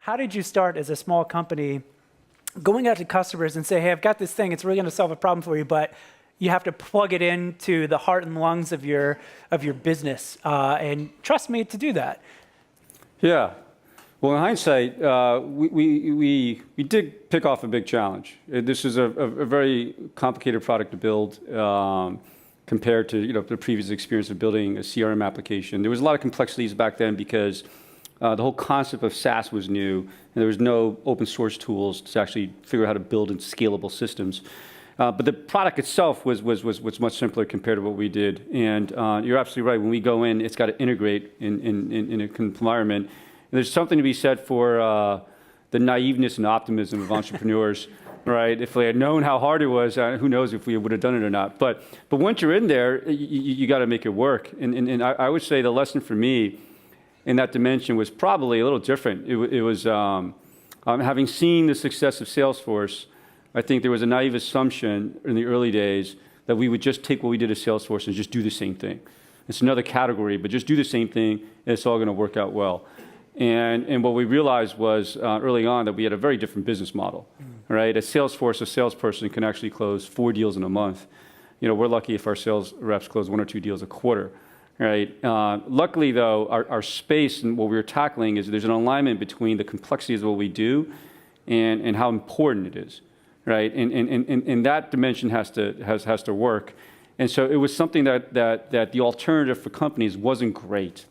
How did you start as a small company going out to customers and say, hey, I've got this thing, it's really going to solve a problem for you, but you have to plug it into the heart and lungs of your business, and trust me to do that? Yeah. Well, in hindsight, we did pick off a big challenge. This is a very complicated product to build compared to the previous experience of building a CRM application. There was a lot of complexities back then because the whole concept of SaaS was new, and there was no open source tools to actually figure out how to build in scalable systems. But the product itself was much simpler compared to what we did. And you're absolutely right. When we go in, it's got to integrate in an environment. And there's something to be said for the naiveness and optimism of entrepreneurs, right? If they had known how hard it was, who knows if we would have done it or not. But once you're in there, you got to make it work. And I would say the lesson for me in that dimension was probably a little different. It was having seen the success of Salesforce. I think there was a naive assumption in the early days that we would just take what we did at Salesforce and just do the same thing. It's another category, but just do the same thing, and it's all going to work out well. And what we realized was early on that we had a very different business model, right? At Salesforce, a salesperson can actually close 4 deals in a month. We're lucky if our sales reps close 1 or 2 deals a quarter, right? Luckily, though, our space and what we were tackling is there's an alignment between the complexities of what we do and how important it is. Right, and that dimension has to work, and so it was something that the alternative for companies wasn't great,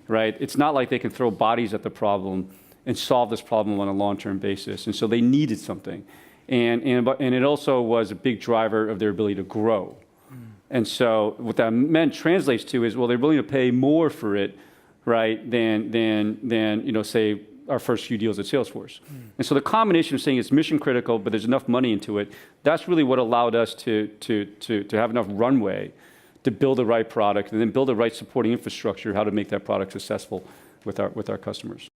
right? It's not like they can throw bodies at the problem and solve this problem on a long-term basis, and so they needed something, and it also was a big driver of their ability to grow, and so what that translates to is, well, they're willing to pay more for it, right? Than say, our first few deals at Salesforce. And so the combination of saying it's mission critical, but there's enough money into it, that's really what allowed us to have enough runway to build the right product and then build the right supporting infrastructure, how to make that product successful with our customers.